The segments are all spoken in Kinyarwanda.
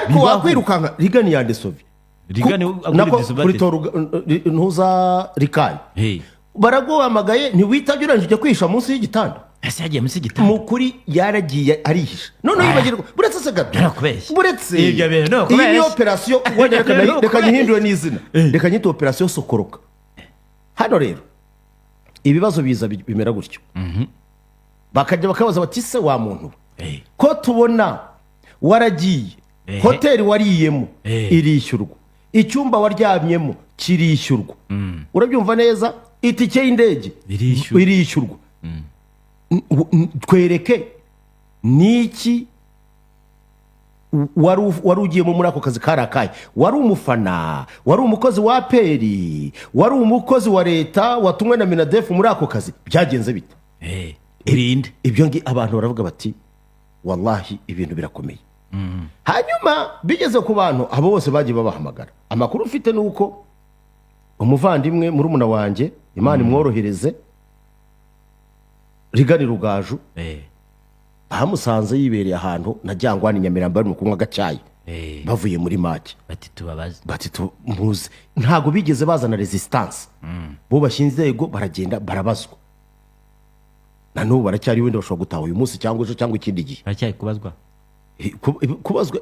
ariko wakwirukanka rigani yande sovi kuri ntuza rikayi baraguhamagaye ntiwitabye urangije kwisha munsi y'igitanda ese yagiye munsi y'igitanda mukuri yaragiye arihisha none yibagirwa buretse se gato buretse iyi ni operasiyo reka nyihindure n'izina reka nyite operasiyo sokoroka hano rero ibibazo biza bimera gutyo bakajya bakabaza bati se wa muntu ko tubona waragiye hoteli wariyemo irishyurwa icyumba waryamyemo kirishyurwa urabyumva neza itike y'indege irishyurwa twereke niki wari ugiyemo muri ako kazi karakaye wari umufana wari umukozi wa peri wari umukozi wa leta watumwe na minadefu muri ako kazi byagenze bite irinde ibyo abantu baravuga bati wallahi ibintu birakomeye hanyuma bigeze ku bantu abo bose bagiye babahamagara amakuru ufite ni uko umuvandimwe murumuna wanjye Imana imworohereze rigani rugaju bamusanze yibereye ahantu na Jangwani Nyamirambo bari mu kunywa agacyayi bavuye muri make bati tumuze ntago bigeze bazana resistance bo bashinze inzego baragenda barabazwa na n'ubu baracyari wenda bashobora gutaha uyu munsi cyangwa ejo cyangwa ikindi gihe baracyari kubazwa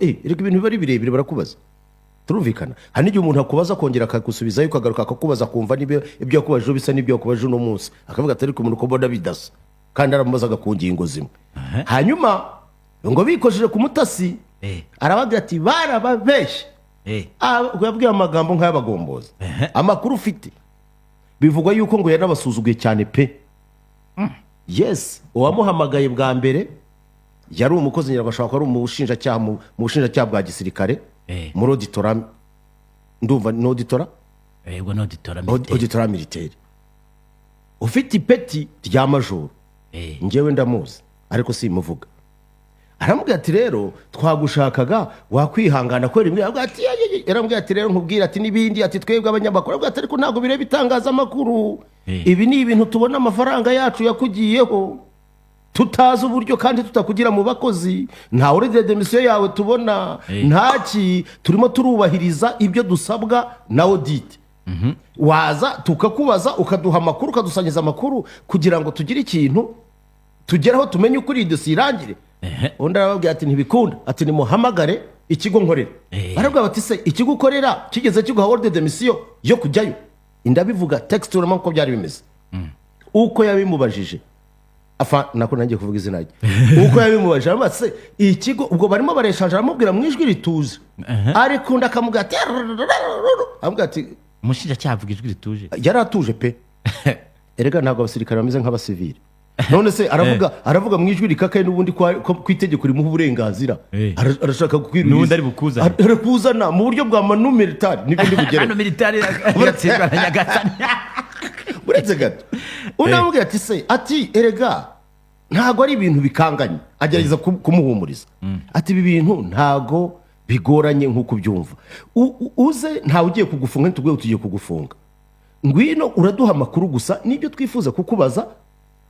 reka ibintu bari birebire barakubaza turumvikana hari n'igihe umuntu akubaza akongera akagusubizayo ukagaruka akakubaza akumva ibyo yakubaje bisa n'ibyo yakubaje uno munsi akavuga ati ariko umuntu kubona bidasa kandi aramubazaga ku ngingo zimwe hanyuma ngo bikojeje ku mutasi arabagira ati barababeshye yabwiye amagambo nk'ay'abagombozi amakuru ufite bivugwa yuko ngo yanabasuzuguye cyane pe yes uwamuhamagaye bwa mbere yari umukozi nyarwanda ashobora kuba ari umushinjacyaha mu bushinjacyaha bwa gisirikare muri auditora ndumva ni auditora auditora militaire ufite ipeti rya majoro njyewe ndamuzi ariko simuvuga aramubwira ati rero twagushakaga wakwihangana kwera imwe aramubwira ati rero nkubwira ati n'ibindi ati twebwe abanyamakuru aramubwira ati ariko ntabwo bireba itangazamakuru ibi ni ibintu tubona amafaranga yacu yakugiyeho tutazi uburyo kandi tutakugira mu bakozi nta urede demisiyo yawe tubona ntaki turimo turubahiriza ibyo dusabwa na audit waza tukakubaza ukaduha amakuru ukadusangiza amakuru kugira ngo tugire ikintu tugeraho tumenye ukuri idosiye irangire undi arababwira ati ntibikunda ati nimuhamagare ikigo nkorera barabwira bati se ikigo ukorera kigeze kiguha ordre de mission yo kujyayo indabivuga text uramo uko byari bimeze uko yabimubajije afa nako nangiye kuvuga izina rye uko yabimubajije aramba se ikigo ubwo barimo bareshanje aramubwira mu ijwi rituje ariko ndakamubwira ati amubwira ati umushinjacyaha avuga ijwi rituje yari atuje pe erega ntabwo abasirikare bameze nk'abasivili none se aravuga mu ijwi rikakaye n'ubundi ku itegeko rimuha uburenganzira arashaka kukwiruriza n'ubundi ari bukuzana arakuzana mu buryo bwa manu militari nibyo ndi bugere manu militari iratsindwa na Nyagatare uretse gato unamubwira ati se ati erega ntago ari ibintu bikanganye agerageza kumuhumuriza ati ibi bintu ntago bigoranye nk'uko ubyumva uze ntawe ugiye kugufunga ntitubwiye tugiye kugufunga ngwino uraduha amakuru gusa n'ibyo twifuza kukubaza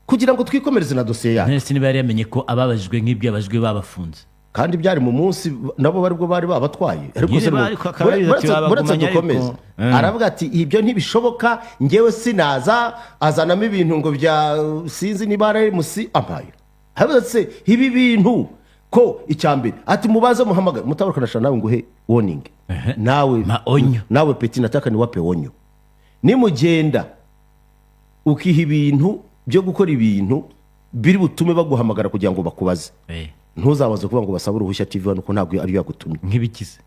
kugira ngo twikomereze na dosiye yacu nese niba yari yamenye ko ababajwe nk'ibyo abajwe babafunze kandi byari mu munsi nabo baribwo bari babatwaye buretse dukomeze aravuga ati ibyo ntibishoboka ngewe sinaza azanamo ibintu ngo bya sinzi niba ari musi ampaye aravuga ati ibi bintu ko icyambere ati mubaze muhamagara mutabakanasha nawe nguhe warning nawe peti nataka ni wape onyo nimugenda ukiha ibintu byo gukora ibintu biri butume baguhamagara kugira ngo bakubaze ntuzabaze kuvuga ngo basabe uruhushya TV nuko ntabwo ari yagutumye nk'ibikize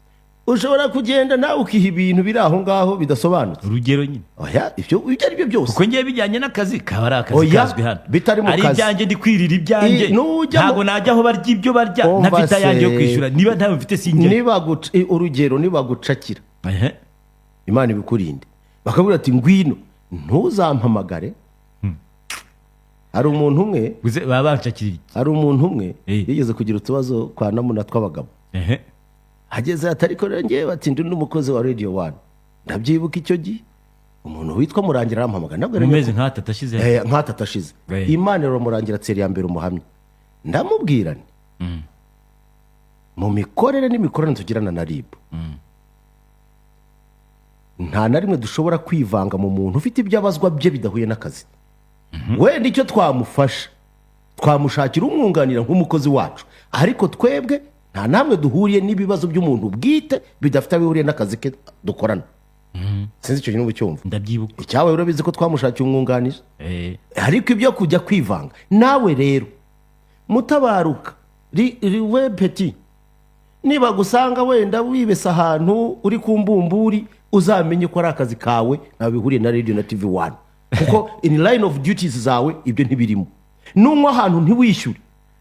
ushobora kugenda nawe ukiha ibintu biri aho ngaho bidasobanutse urugero nyine oya ibyo ari byo byose kuko ngiye bijyanye n'akazi kaba ari akazi kazwi hano bitari mu kazi ari ibyanjye ndi kwirira ibyanjye ntabwo najya aho barya ibyo barya ntafite ayanjye yo kwishyura niba ntawe mfite sinjye urugero nibagucakira Imana ibikurinde bakabwira ati ngwino ntuzampamagare hari umuntu umwe baba bacakira iki hari umuntu umwe yigeze kugira utubazo kwa namuna tw'abagabo hageze atari ko ngewe bati ndi n'umukozi wa Radio 1 ndabyibuka icyo gihe umuntu witwa Murangira arampamagara mu mezi nk'atatu mu mikorere n'imikoranire tugirana na RIB nta na rimwe dushobora kwivanga mu muntu ufite ibyo abazwa bye bidahuye n'akazi. wenda icyo twamufasha twamushakira umwunganira nk'umukozi wacu, ariko twebwe nta namwe duhuriye n'ibibazo by'umuntu bwite bidafite aho bihuriye n'akazi ke dukorana. sinzi icyo kintu ucyumva. ndabyibuka. icyawe urabizi ko twamushakiye umwunganizi, ariko ibyo kujya kwivanga nawe rero mutabaruka we peti, niba gusanga wenda wibesa ahantu uri ku mbumburi uzamenye ko ari akazi kawe ntabwo bihuriye na radio na TV1, kuko in line of duties zawe ibyo ntibirimo. nunywa ahantu ntiwishyure,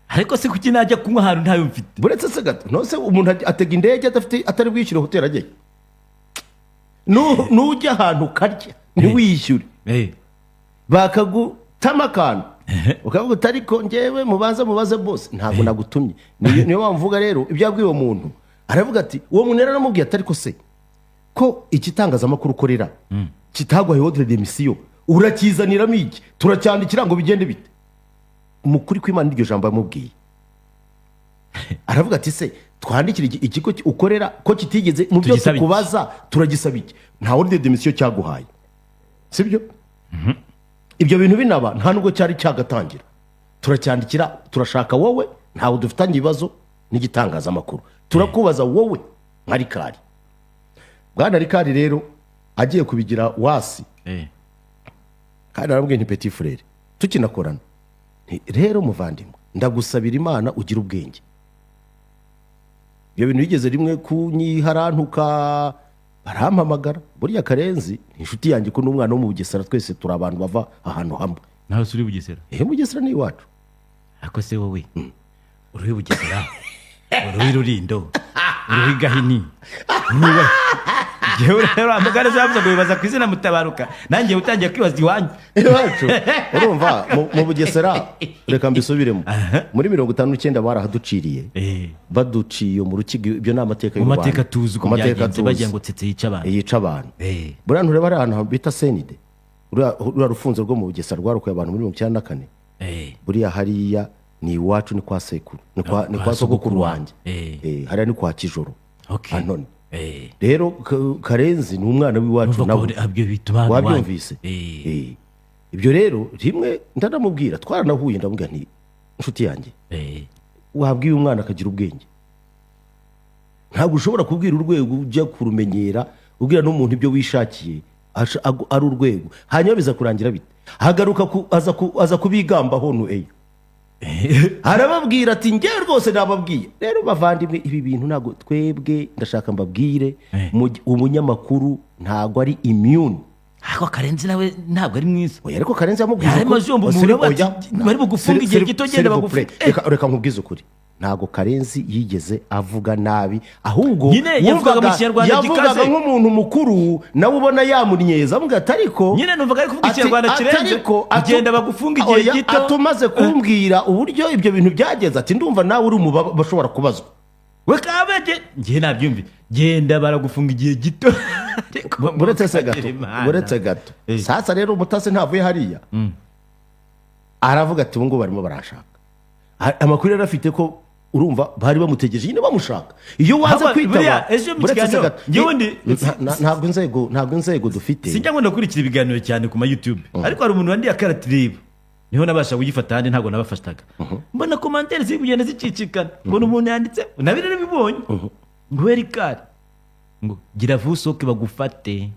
ariko se kuki najya kunywa ahantu ntayo mfite? buretse se gato nose umuntu atega indege atari bwishyure hoteli ajyayo. nujya ahantu ukarya ntiwishyure bakagutama akantu ukavuga uti ariko ngewe mubaze bose ntabwo nagutumye. niyo wamvuga rero ibyo yabwiye uwo muntu, aravuga ati uwo muntu rero aramubwiye ati ariko se ko igitangazamakuru ukorera kitagwaye ordre de mission urakizaniramo iki, turacyandikira ngo bigende bite? umukuri kw'Imana iryo jambo yamubwiye. aravuga ati se twandikira ikigo ukorera ko kitigeze mu byo tukubaza turagisaba iki? nta ordre de mission cyaguhaye, sibyo? ibyo bintu binaba nta nubwo cyari cyagatangira. turacyandikira, turashaka wowe, ntawe dufitanye ibibazo n'igitangazamakuru, turakubaza wowe nka Rikari. bwana Rikari rero agiye kubigira wasi, kandi arambwiye nti petit frere tukinakorana rero muvandimwe ndagusabira Imana ugira ubwenge. ibyo bintu bigeze rimwe kunyiharantuka barampamagara. buriya Karenzi inshuti yanjye ko n'umwana wo mu Bugesera, twese turi abantu bava ahantu hamwe. nawe uri Bugesera? Bugesera ni iwacu. ako se wowe uri Bugesera, uri Rulindo, uri Gahini, yewe rero amugare zavuze ngo bibaza kwizina Mutabaruka, nanjye utangiye kwibaza iwanyu iwacu. urumva mu Bugesera reka mbisubiremo, muri 59 barahaduciriye, baduciye mu rukigi. ibyo ni amateka y'u Rwanda, amateka tuzi ko byagenze, bagiye ngo tsetse yica abantu. buriya ntureba ari ahantu bita Senide, ruriya rufunzo rwo mu Bugesera rwarukuye abantu muri 1994. buriya hariya ni iwacu, ni kwa sekuru, ni kwa sogokuru wanjye. hariya ni kwa Kijoro Anoni. rero Karenzi ni umwana w'iwacu nawe, wabyumvise. ibyo rero rimwe ndanamubwira, twaranahuye, ndamubwira nti inshuti yanjye wabwiye umwana akagira ubwenge. ntabwo ushobora kubwira urwego ujya kurumenyera ubwira n'umuntu ibyo wishakiye ari urwego, hanyuma biza kurangira bite? hagaruka aza kubigambaho arababwira ati ngewe rwose nababwiye. rero bavandimwe ibi bintu ntabwo twebwe, ndashaka mbabwire umunyamakuru ntabwo ari immune. ako Karenzi nawe ntabwo ari mwiza. ariko Karenzi yamubwiye bari bugufunga igihe gito, genda bagufunga. reka nkubwize ukuri, ntabwo Karenzi yigeze avuga nabi, ahubwo yavugaga nk'umuntu mukuru nawe ubona yamunyeza, amubwira ati ariko nyine numvaga ari kuvuga Ikinyarwanda kirenze, genda bagufunga igihe gito. atumaze kumbwira uburyo ibyo bintu byageze, ati ndumva nawe uri mu bashobora kubazwa. we kabege ngiye nabyumvi, genda baragufunga igihe gito. buretse gato sasa rero umutasi ntavuye hariya, aravuga ati ubu ngubu barimo barashaka. amakuru yari afite ko urumva bari bamutegereje nyine bamushaka. iyo waza kwitaba ntabwo inzego dufite. sinjya ngo ndakurikira ibiganiro cyane ku ma YouTube, ariko hari umuntu wandiye akaratireba, niho nabasha kugifata, handi ntabwo nabafashtaga. mbona komantere ziri kugenda zicicikana, mbona umuntu yanditse nabire nabibonye ngo Rikari ngo gira vusoke bagufate.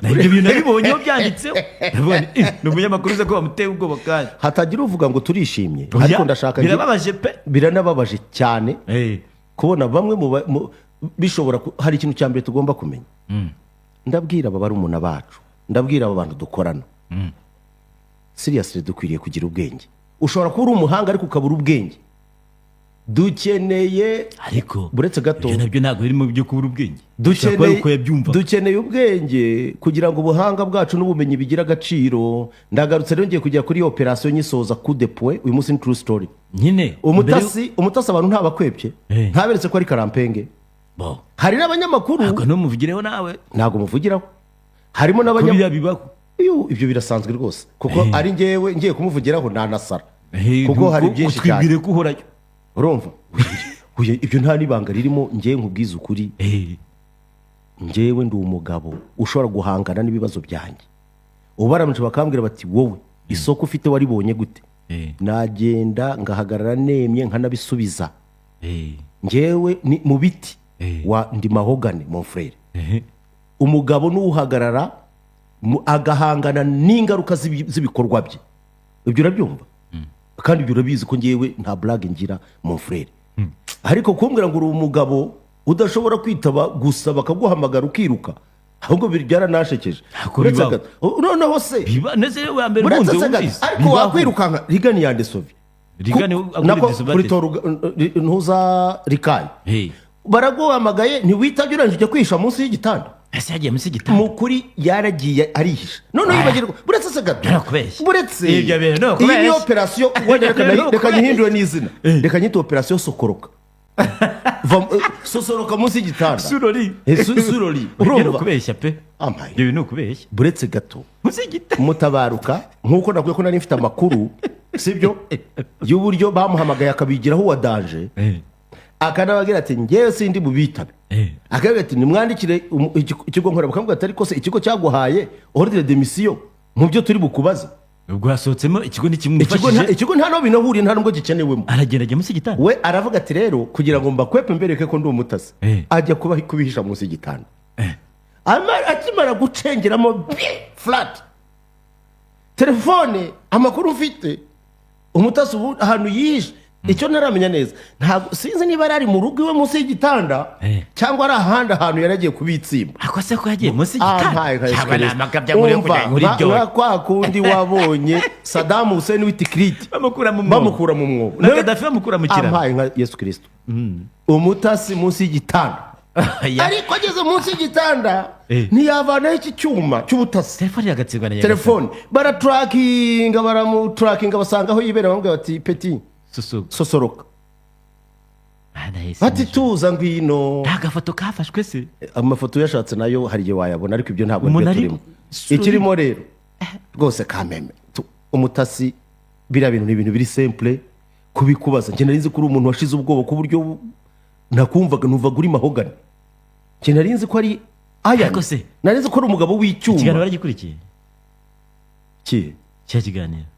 ibyo bintu nabibonyeho byanditseho, ni umunyamakuru uza ko bamuteye ubwoba kandi hatagira uvuga ngo turishimye. ariko ndashaka, birababaje pe, biranababaje cyane kubona bamwe bishobora. hari ikintu cya mbere tugomba kumenya. ndabwira aba barumuna bacu, ndabwira aba bantu dukorana, seriously dukwiriye kugira ubwenge. ushobora kuba uri umuhanga ariko ukabura ubwenge. dukeneye, ariko buretse gato ibyo nabyo ntabwo birimo byo kubura ubwenge. dukeneye ubwenge kugira ngo ubuhanga bwacu n'ubumenyi bigira agaciro. ndagarutse rero ngiye kujya kuri operasiyo nyisoza coup de point. uyu munsi ni true story. nyine umutasi abantu ntabakwebye, ntaberetse ko ari karampenge. hari n'abanyamakuru, ntabwo numuvugireho nawe, ntabwo muvugiraho. harimo n'abanyamakuru, ibyo birasanzwe rwose, kuko ari ngewe ngiye kumuvugiraho nanasara, kuko hari byinshi cyane. utwibwire ko uhorayo. urumva ibyo nta n'ibanga ririmo. ngewe nkubwiza ukuri, ngewe ndi umugabo ushobora guhangana n'ibibazo byanjye. ubu baramutse bakambwira bati wowe isoko ufite waribonye gute, nagenda ngahagarara nemye nkanabisubiza. ngewe ni mu biti ndi mahogane mon frere. umugabo n'uhagarara agahangana n'ingaruka z'ibikorwa bye. ibyo urabyumva kandi ibyo urabizi ko ngewe nta blague ngira mon frere. ariko kumbwira ngo uri umugabo udashobora kwitaba gusa bakaguhamagara ukiruka, ahubwo byaranashekeje. noneho se ariko wakwirukanka rigani yande sovi ntuza rikaye baraguhamagaye ntiwitabye urangije ujya kwihisha munsi y'igitanda. ese yagiye munsi y'igitanda mukuri yaragiye arihisha. noneho yibagirwa buretse se gato buretse iyi operasiyo reka nyihindure n'izina, reka nyite operasiyo sokoroka. sosoroka munsi y'igitanda surori urumva kubeshya pe ibyo bintu kubeshya. buretse gato mutabaruka nkuko nakwiye ko nari mfite amakuru sibyo y'uburyo bamuhamagaye akabigiraho uwa danje, akanabagira ati ngewe sindi bubitabe, akagira ati nimwandikire ikigo nkora, bakavuga ati ariko se ikigo cyaguhaye ordre de mission mu byo turi bukubaze. ubwo hasohotsemo ikigo n'ikimufashije, ikigo nta no binahuriye, nta nubwo gikenewemo. aragenda munsi y'igitanda we aravuga ati rero kugira ngo mbakwepe mbereke ko ndi umutasi, ajya kubihisha munsi y'igitanda. akimara gucengeramo flat telefone amakuru mfite umutasi ubu ahantu yihishe, icyo naramenya neza ntabwo sinzi niba ari mu rugo iwe munsi y'igitanda cyangwa ari ahandi ahantu yaragiye kubitsimba. ako se ko yagiye munsi y'igitanda cyangwa ni amakabya muri byo kwa kundi wabonye Saddam Hussein w'itikiriti bamukura mu mwobo na Gaddafi bamukura mu kiraro. ampaye nka Yesu Kristo umutasi munsi y'igitanda. ariko ageze munsi y'igitanda ntiyavanaho iki cyuma cy'ubutasi. telefone yagatsindwa na telefone baraturakinga baramuturakinga basanga aho yibera, bamubwira bati peti sosoroka bati tuza ngwino. nta gafoto kafashwe se? amafoto yashatse nayo hari igihe wayabona, ariko ibyo ntabwo nibyo turimo. ikirimo rero rwose kameme umutasi, biriya bintu ni ibintu biri simple kubikubaza. njye nari nzi ko uri umuntu washize ubwoba ku buryo nakumvaga numvaga uri mahogane. njye nari nzi ko ari aya, nari nzi ko ari umugabo w'icyuma. ikiganiro baragikurikiye kihe cya kiganiro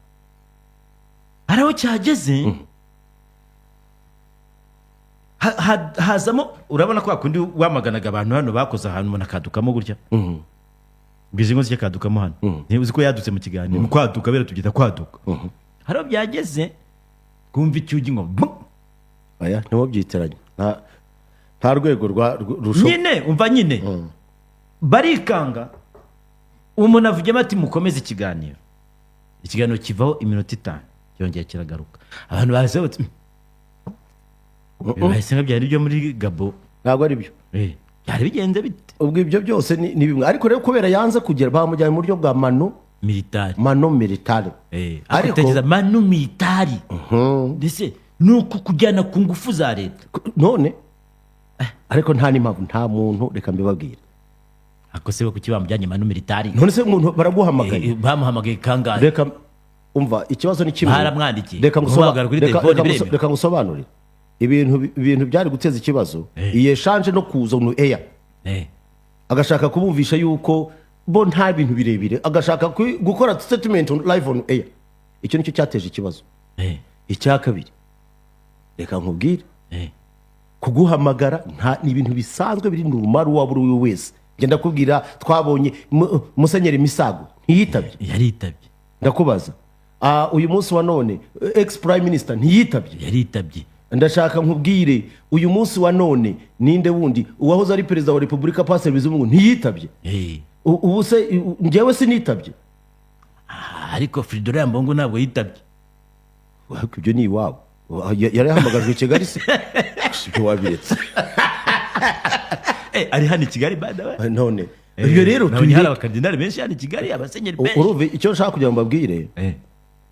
hari aho cyageze hazamo, urabona ko hakundi wamaganaga abantu hano bakoze ahantu umuntu akadukamo gutya, bwizi ngo zikadukamo hano, uzi ko yadutse mu kiganiro mu kwaduka, bera tubyita kwaduka. hari aho byageze twumva icyugi ngo aya ntiwo byiteranye nta rwego rusho nyine umva nyine barikanga. umuntu avugemo ati mukomeze ikiganiro kivaho iminota 5 yongeye kiragaruka. abantu bahise bati bahise nk'abyari byo muri Gabo. ntabwo ari byo byari bigenze bite? ubwo ibyo byose ni bimwe, ariko rero kubera yanze kugera bamujyanye mu buryo bwa mano militari. ariko tegeza mano militari ndetse nuko kujyana ku ngufu za leta none. ariko nta n'impamvu, nta muntu, reka mbibabwire ako se kuki bamujyanye mano militari. none se umuntu baraguhamagaye bamuhamagaye kangahe? reka umva ikibazo ni kimwe, baramwandikiye reka ngusobanurire ibintu byari guteza ikibazo. iyi eshanje no kuza mu eya agashaka kubumvisha yuko bo nta bintu birebire, agashaka gukora statement live on air. icyo nicyo cyateje ikibazo. icya kabiri reka nkubwire, kuguhamagara ni ibintu bisanzwe biri normal waba uri wese. ngenda kubwira twabonye Musenyeri Misago ntiyitabye. yaritabye. ndakubaza uyu munsi wa none ex prime minister ntiyitabye. yaritabye. ndashaka nkubwire uyu munsi wa none ninde wundi uwahoze ari perezida wa Repubulika Pastor Bizimungu ntiyitabye. ubu se njyewe sinitabye. ariko Fridolin Mbongo ntabwo yitabye. ibyo ni iwabo yari yahamagajwe i Kigali se ibyo wabiretse. ari hano i Kigali bada none ibyo rero hari abakardinali benshi hano i Kigali, abasenyeri benshi. urumva icyo nshaka kugira ngo mbabwire,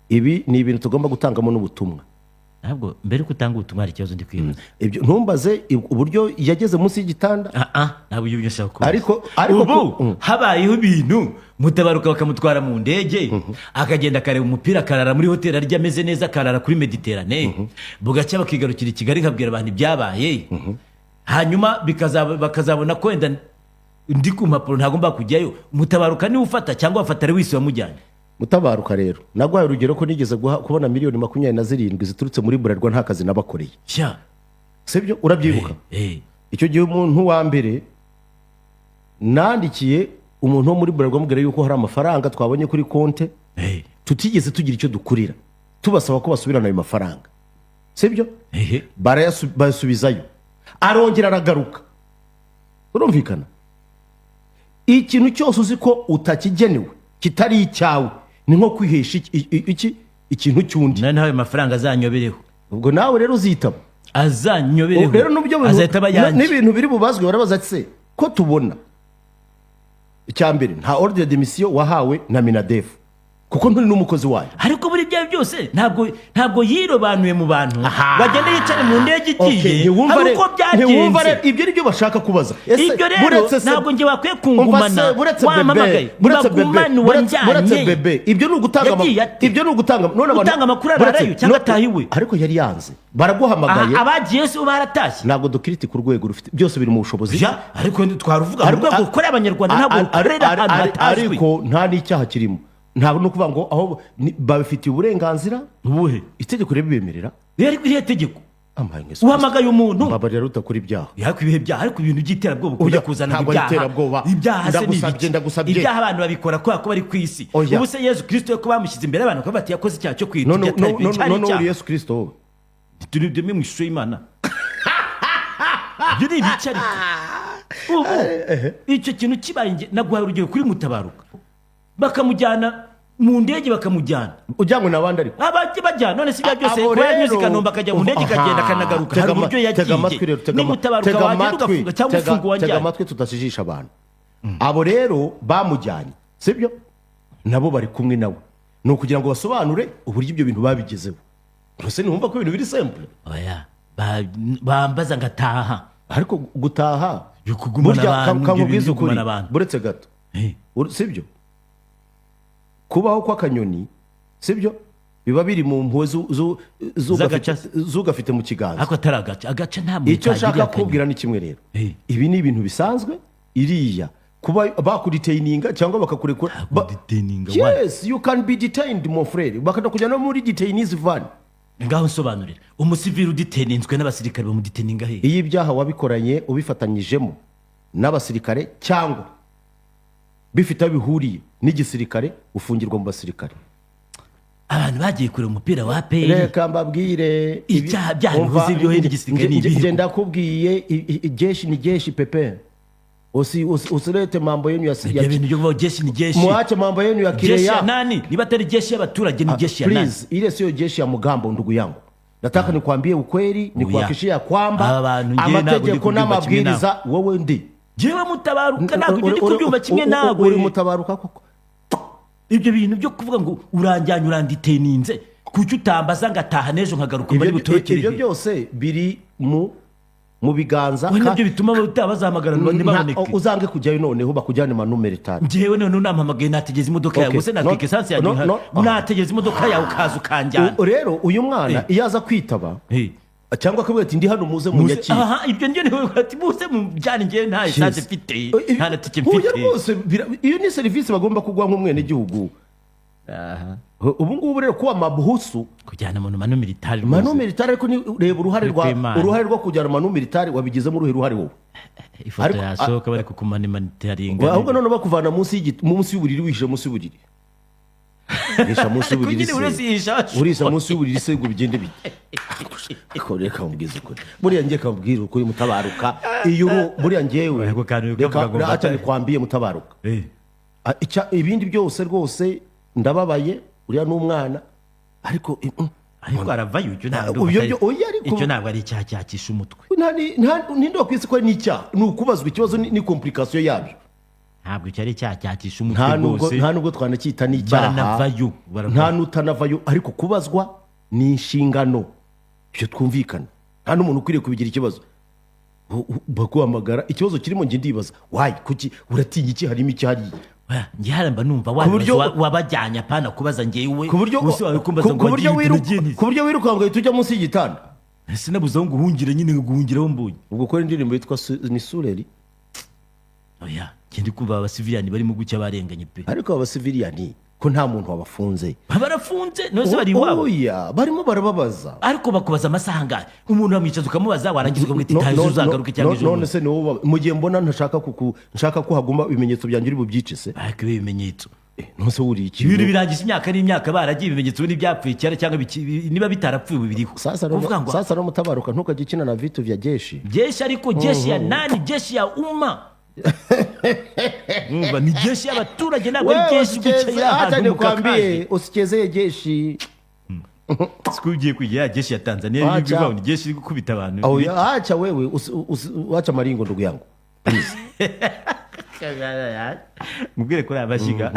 ibi ni ibintu tugomba gutangamo n'ubutumwa. ntabwo mbere ko utanga ubutumwa hari ikibazo ndi kwibaza. ibyo ntumbaze uburyo yageze munsi y'igitanda. ntabwo ibyo byose kuba ariko ubu habayeho ibintu Mutabaruka bakamutwara mu ndege akagenda akareba umupira akarara muri hoteli arya ameze neza akarara kuri Mediterane bugacya bakigarukira i Kigali nkabwira abantu ibyabaye hanyuma bakazabona ko wenda ndi ku mpapuro ntagomba kujyayo. Mutabaruka niwe ufata cyangwa wafata ari wese wamujyanye? Mutabaruka rero nagwaye urugero ko nigeze kubona miliyoni 27 ziturutse muri Bralirwa nta kazi nabakoreye. Sibyo urabyibuka? Icyo gihe umuntu wa mbere nandikiye umuntu wo muri Bralirwa mubwira yuko hari amafaranga twabonye kuri konte tutigeze tugira icyo dukurira tubasaba ko basubirana ayo mafaranga. Sibyo? Barayasubizayo arongera aragaruka. Urumvikana? Ikintu cyose uzi ko utakigenewe kitari icyawe ni nko kwihesha ikintu cyundi. Nawe mafaranga azanyobereho. Ubwo nawe rero uzitaba azanyobereho rero nubyo azahita abayanje n'ibintu biri bubazwe barabaza ati ko tubona icyambere nta ordre de mission wahawe na Minadef kuko nturi n'umukozi wayo. Ariko buri bya byose ntabwo yirobanuye mu bantu bagenda yicare mu ndege igiye ariko byagenze. Ibyo nibyo bashaka kubaza. Ibyo rero ntabwo nge wakwiye kungumana wamamagaye bagumana wanjyanye bebe. Ibyo ni ugutanga none gutanga amakuru ararayo cyangwa atahiwe. Ariko yari yanze baraguhamagaye abagiye se baratashye. Ntabwo dukiriti ku rwego rufite byose biri mu bushobozi. Ariko twaruvuga mu rwego ukorera abanyarwanda ntabwo ukorera ahantu hatazwi. Ariko nta n'icyaha kirimo. Ntabwo no kuvuga ngo aho babifitiye uburenganzira ubuhe itegeko ribemerera. Ariko irihe tegeko uhamagaye umuntu baba rero utakora ibyaha ibihe byaha ariko ibintu by'iterabwoba kujya kuzana ibyaha se n'ibiki ibyaha abantu babikora kubera ko bari ku isi. Ubu se Yesu Kristo ko bamushyize imbere abantu ko bati yakoze icyaha cyo kwita no Yesu Kristo turi mu ishusho y'Imana. Ibyo ni ibicari ubu icyo kintu kibaye naguhaye urugero kuri Mutabaruka bakamujyana mu ndege bakamujyana ujyanywe n'abandi ariko bajyana none si bya byose ko yanyuze Kanombe akajya mu ndege akagenda akanagaruka hari uburyo yagiye ni Mutabaruka wagenda ugafunga cyangwa ufunga wanjyana. Tega amatwi tudashijisha abantu abo rero bamujyanye sibyo nabo bari kumwe nawe ni ukugira ngo basobanure uburyo ibyo bintu babigezeho. Ese ntumva ko ibintu biri simple? Bambaza ngataha ariko gutaha burya kamubwiza ukuri buretse gato sibyo kubaho kw'akanyoni sibyo biba biri mu mpuwe zugafite mu kiganza ariko atari agaca nta muntu icyo nshaka kubwira ni kimwe rero ibi ni ibintu bisanzwe iriya kuba bakuritaininga cyangwa bakakurekura. Yes, you can be detained mon frère bakada kujya no muri detainees van. Ngaho nsobanurira umusivili udetaininzwe n'abasirikare bamudetaininga he? Iyi byaha wabikoranye ubifatanyijemo n'abasirikare cyangwa bifite bihuriye n'igisirikare ufungirwa mu basirikare. Abantu bagiye kure umupira wa APR reka mbabwire icyaha byavuze ibyo hende igisirikare n'ibihe. Ngenda kubwiye jeshi ni jeshi pepe usilete mambo yenu ya bintu byo jeshi ni jeshi muache mambo yenu ya kireya. Jeshi nani niba atari jeshi y'abaturage ni jeshi ya nani? Please ile sio jeshi ya Mugambo ndugu yangu. Nataka nikwambie ukweli nikuhakikishia kwamba amategeko n'amabwiriza wowe ndi jewe Mutabaruka ntabwo ibyo ndi kubyumva kimwe nawe. Uri Mutabaruka koko ibyo bintu byo kuvuga ngo uranjyanye uranditeninze kuki utambaza ngataha nejo nkagaruka muri butorokere. Ibyo byose biri mu biganza nabyo bituma utabazahamagara ntibaboneke. Uzange kujyayo noneho bakujyane manumero 5. Njyewe none unampamagaye nategeza imodoka yawe gusa natwike essence yanjye nategeza imodoka yawe ukaza ukanjyana. Rero uyu mwana iyo aza kwitaba cyangwa akavuga ati ndi hano muze munyakire. Ibyo njye niwe ati muze mujyane njye nta essence mfite nta natike mfite. Iyo ni service bagomba kugwa nk'umwene gihugu. Ubu ngubu rero kuba mabuhusu kujyana mu manu militari ariko ni reba uruhare rwo kujyana manu militari wabigizemo uruhare wowe. Ifoto yasohoka bari kukumana militaringa ahubwo none bakuvana munsi y'uburiri wishe munsi y'uburiri. Nisha munsi y'uburiri urisha munsi y'uburiri se ngo bigende bite. Reka mubwize ukuri buriya ngiye kabwira ukuri Mutabaruka iyo buriya ngewe acha nikwambie Mutabaruka ibindi byose rwose ndababaye uriya n'umwana ariko aravayo icyo ntabwo ari icyaha cyakisha umutwe. Ninde wakwisi ko ni icyaha ni ukubazwa ikibazo ni complication yabyo. Ntabwo icyo ari icyaha cyakisha umutwe rwose nta nubwo twanacyita n'icyaha nta nutanavayo ariko kubazwa ni inshingano ibyo twumvikana nta n'umuntu ukwiriye kubigira ikibazo baguhamagara ikibazo kirimo njye ndibaza wayi kuki uratinya iki harimo iki hariya njye haramba numva wabajyanye apana kubaza njyewe ku buryo wirukanka uhita ujya munsi y'igitanda sinabuze aho nguhungire nyine nguhungiraho mbunye ubwo ukora indirimbo yitwa ni sureri oya ndi kumva abasiviliyani barimo gucya barenganye pe ariko abasiviliyani ko nta muntu wabafunze barafunze nose bari iwabo oya barimo barababaza ariko bakubaza amasaha angahe umuntu wamwicaza ukamubaza warangiza ukamwita itazi uzagaruke cyangwa ejo none se niwo mu gihe mbona nshaka ko haguma ibimenyetso byanjye uri bubyice se ariko ibi bimenyetso nose wuriye iki ibintu birangiza imyaka n'imyaka baragiye ibimenyetso n'ibyapfuye cyane cyangwa niba bitarapfuye biriho sasa no mutabaruka ntukajye ukina na vitu vya jeshi ariko jeshi ya nani jeshi ya umma ni jeshi y'abaturage ntabwo ari jeshi gicaye ahantu mu kakaje usichezeye jeshi siku ugiye kujya jeshi ya Tanzania ni jeshi iri gukubita abantu acha wewe wacha maringo ndugu yangu mubwire ko yabashiga